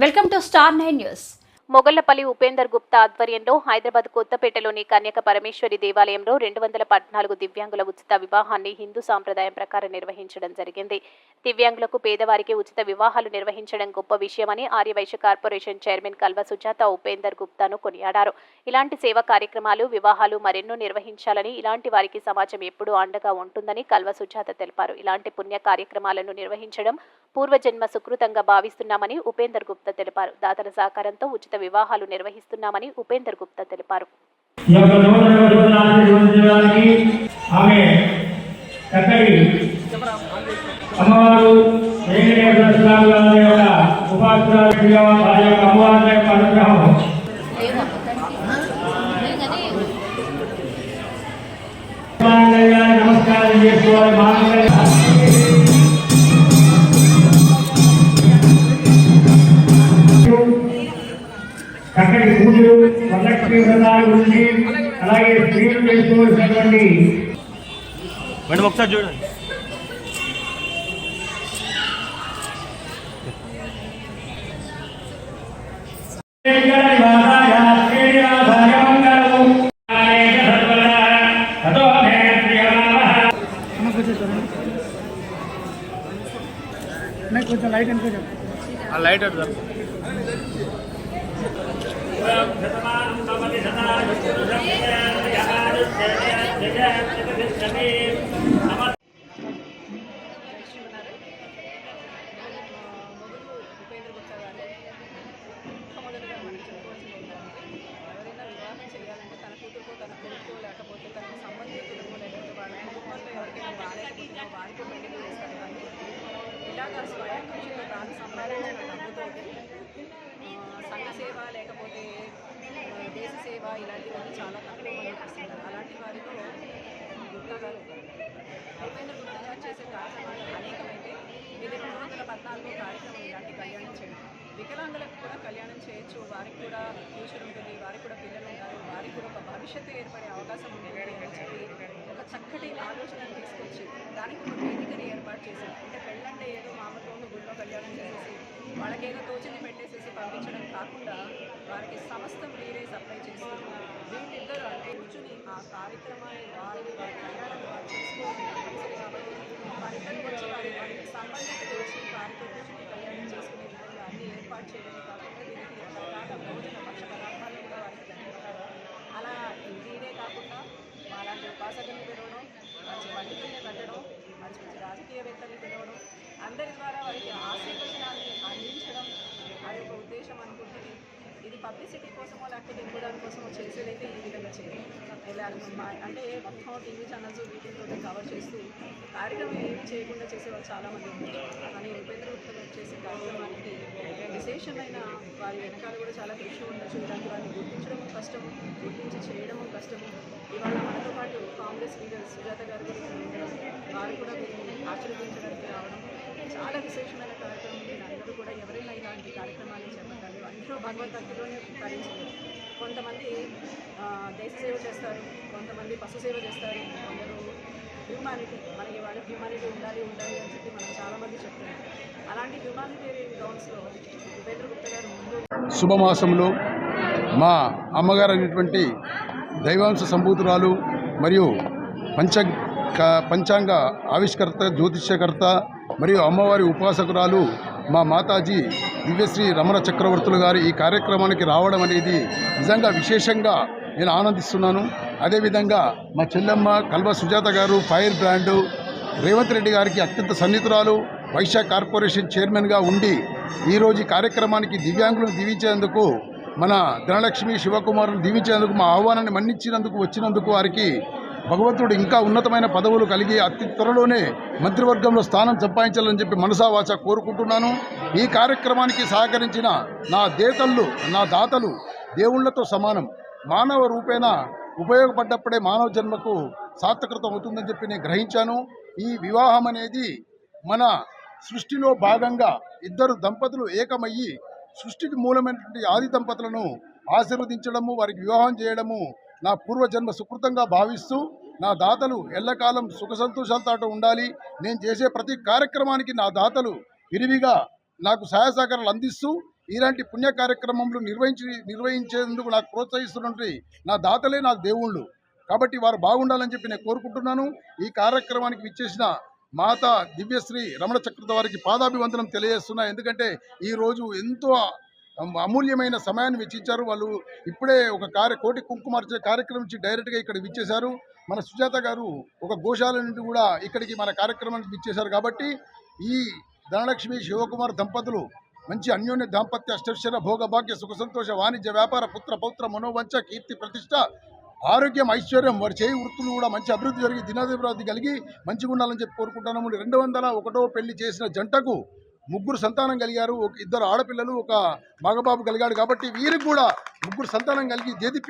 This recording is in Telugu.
Welcome to star 9 news. Mogallapalli Upender Gupta ఆధ్వర్యంలో హైదరాబాద్ కొత్తపేటలోని కన్యక పరమేశ్వరి దేవాలయంలో 214 దివ్యాంగుల ఉచిత వివాహాన్ని హిందూ సాంప్రదాయం ప్రకారం నిర్వహించడం జరిగింది. దివ్యాంగులకు పేదవారికి ఉచిత వివాహాలు నిర్వహించడం గొప్ప విషయమని ఆర్యవైశ్య కార్పొరేషన్ చైర్మన్ కల్వ సుజాత ఉపేందర్ గుప్తాను కొనియాడారు. ఇలాంటి సేవా కార్యక్రమాలు, వివాహాలు మరెన్నో నిర్వహించాలని, ఇలాంటి వారికి సమాజం ఎప్పుడూ అండగా ఉంటుందని కల్వ సుజాత తెలిపారు. ఇలాంటి పుణ్య కార్యక్రమాలను నిర్వహించడం పూర్వజన్మ సుకృతంగా భావిస్తున్నామని ఉపేందర్ గుప్తా తెలిపారు. దాతల సహకారంతో ఉచిత వివాహాలు నిర్వహిస్తున్నామని ఉపేందర్ గుప్తా తెలిపారు. నమస్కారం చేసుకోవాలి. చక్కటి పూజలు, వరలక్ష్మి వ్రతాలు గురించి, అలాగే స్త్రీలు చేసుకోవాల్సినటువంటి మేడం ఒకసారి చూడండి. కొంచెం లైట్ అనుకో, లైట్ ఇలాగా స్వయం కృషితో దాన్ని సంపాదించిన డబ్బుతోటి సంఘ సేవ లేకపోతే దేశ సేవ ఇలాంటివన్నీ చాలా తక్కువ మంది చేస్తున్నారు. అలాంటి వారిలో గుప్తా గారు ఉపేంద్ర గుప్తా గారు చేసే కార్యక్రమాలు అనేకమైతే ఇది 214 కార్యక్రమం ఇలాంటి కళ్యాణం చేయడం. వికలాంగులకు కూడా కళ్యాణం చేయొచ్చు, వారికి కూడా ఫ్యూచర్ ఉంటుంది, వారికి కూడా పిల్లలు ఉంటారు, వారికి కూడా ఒక భవిష్యత్తు ఏర్పడే అవకాశం ఉంటుంది అని చెప్పి ఒక చక్కటి ఆలోచనను తీసుకొచ్చి దానికి ఒక వేదికని ఏర్పాటు చేశారు. అంటే పెళ్ళంటే ఏదో మామూలు గుళ్ళో కళ్యాణం చేసేసి వాళ్ళకేదో తోచింది పెట్టేసేసి పంపించడం కాకుండా వారికి సమస్తం వీరే సప్లై చేస్తారు. వీళ్ళిద్దరూ అంటే కూర్చుని ఆ కార్యక్రమాన్ని వారి కళ్యాణాన్ని వారు చేసుకోవాలి కాబట్టి వారిద్దరు వచ్చి వారికి సంబంధించి వచ్చి వారితో కూర్చుని కళ్యాణం చేసుకునే విధంగా అన్ని ఏర్పాటు చేయడమే కాకుండా దీనికి రకరకాల భోజన పక్ష పదార్థాలు కూడా వారికి ధన్యవాదాలు. అలా వీరే కాకుండా అలాంటి ఉపాసకులను పిలవడం, మంచి పండితుల్ని పెట్టడం, మంచి మంచి రాజకీయవేత్తల్ని పిలవడం, అందరి ద్వారా వారికి ఆశీర్వచనాన్ని అందించడం అది ఒక ఉద్దేశం అనుకుంటుంది. ఇది పబ్లిసిటీ కోసమో లేకపోతే ఇంకో దానికోసమో చేసేదైతే ఈ విధంగా చేయాలి. అంటే మొత్తం టీవీ ఛానల్స్ వీటితో కవర్ చేస్తూ కార్యక్రమం ఏమీ చేయకుండా చేసేవాళ్ళు చాలామంది ఉన్నారు. కానీ ఉపేంద్ర గుప్తా చేసే కార్యక్రమానికి విశేషమైన వారి వెనకాల కూడా చాలా కృషి ఉండొచ్చు. ఇలాంటి వారిని గుర్తించడము కష్టము, గుర్తించి చేయడము కష్టము. ఇవాళ మనతో పాటు కాంగ్రెస్ లీడర్ సుజాత గారు కూడా ఉండడం, వారు కూడా దీన్ని ఆశీర్వదించడానికి రావడం చాలా విశేషమైన కార్యక్రమం. అందరూ కూడా ఎవరైనా ఇలాంటి కార్యక్రమాలు చేపట్టాలి. అందరూ భగవద్భక్తిలోనే తరించారు. కొంతమంది దేశ సేవ చేస్తారు, కొంతమంది పశు సేవ చేస్తారు, కొందరు హ్యూమానిటీ, మనకి వాళ్ళ హ్యూమానిటీ ఉండాలి అని చెప్పి మనం చాలామంది చెప్తున్నారు. అలాంటి హ్యూమానిటేరియన్ గ్రౌండ్స్లో ఉపేంద్ర గుప్తా గారు ముందు శుభమాసంలో మా అమ్మగారు అనేటువంటి దైవాంశ సంభూతురాలు మరియు పంచాంగ ఆవిష్కర్త, జ్యోతిష్యకర్త మరియు అమ్మవారి ఉపాసకురాలు మా మాతాజీ దివ్యశ్రీ రమణ చక్రవర్తులు గారు ఈ కార్యక్రమానికి రావడం అనేది నిజంగా విశేషంగా నేను ఆనందిస్తున్నాను. అదేవిధంగా మా చెల్లెమ్మ కల్వ సుజాత గారు ఫైర్ బ్రాండు రేవంత్ రెడ్డి గారికి అత్యంత సన్నిహితురాలు, వైశ్య కార్పొరేషన్ చైర్మన్గా ఉండి ఈరోజు ఈ కార్యక్రమానికి దివ్యాంగులను దీవించేందుకు, మన ధనలక్ష్మి శివకుమారుని దీవించేందుకు మా ఆహ్వానాన్ని మన్నించినందుకు వచ్చినందుకు వారికి భగవంతుడు ఇంకా ఉన్నతమైన పదవులు కలిగి అతి త్వరలోనే మంత్రివర్గంలో స్థానం సంపాదించాలని చెప్పి మనసావాచ కోరుకుంటున్నాను. ఈ కార్యక్రమానికి సహకరించిన నా దాతలు దేవుళ్లతో సమానం. మానవ రూపేణ ఉపయోగపడ్డప్పుడే మానవ జన్మకు సార్థకత అవుతుందని చెప్పి నేను గ్రహించాను. ఈ వివాహం అనేది మన సృష్టిలో భాగంగా ఇద్దరు దంపతులు ఏకమయ్యి సృష్టికి మూలమైనటువంటి ఆది దంపతులను ఆశీర్వదించడము, వారికి వివాహం చేయడము నా పూర్వజన్మ సుకృతంగా భావిస్తూ నా దాతలు ఎల్లకాలం సుఖ సంతోషాలతో ఉండాలి. నేను చేసే ప్రతి కార్యక్రమానికి నా దాతలు విరివిగా నాకు సహాయ సహకారాలు అందిస్తూ ఇలాంటి పుణ్య కార్యక్రమంలో నిర్వహించేందుకు నాకు ప్రోత్సహిస్తున్నటువంటి నా దాతలే నాకు దేవుళ్ళు. కాబట్టి వారు బాగుండాలని చెప్పి నేను కోరుకుంటున్నాను. ఈ కార్యక్రమానికి విచ్చేసిన మాతా దివ్యశ్రీ రమణ చక్రవర్తి వారికి పాదాభివందనం తెలియజేస్తున్నా. ఎందుకంటే ఈరోజు ఎంతో అమూల్యమైన సమయాన్ని వెచ్చించారు. వాళ్ళు ఇప్పుడే ఒక కోటి కుంకుమార్చే కార్యక్రమం నుంచి డైరెక్ట్గా ఇక్కడ విచ్చేశారు. మన సుజాత గారు ఒక గోశాల నుండి కూడా ఇక్కడికి మన కార్యక్రమానికి విచ్చేశారు. కాబట్టి ఈ ధనలక్ష్మి శివకుమార్ దంపతులు మంచి అన్యోన్య దాంపత్య అష్టైశ్వర్య భోగభాగ్య సుఖ సంతోష వాణిజ్య వ్యాపార పుత్ర పౌత్ర మనోవంచ కీర్తి ప్రతిష్ట ఆరోగ్యం ఐశ్వర్యం వారి చేయి వృత్తులు కూడా మంచి అభివృద్ధి జరిగి దినాభివృద్ధి కలిగి మంచిగా ఉండాలని చెప్పి కోరుకుంటున్నాము. 201వ పెళ్లి చేసిన జంటకు 3 సంతానం కలిగారు. 2 ఆడపిల్లలు, 1 మగబాబు కలిగాడు. కాబట్టి వీరికి కూడా 3 సంతానం కలిగి దేదీప్య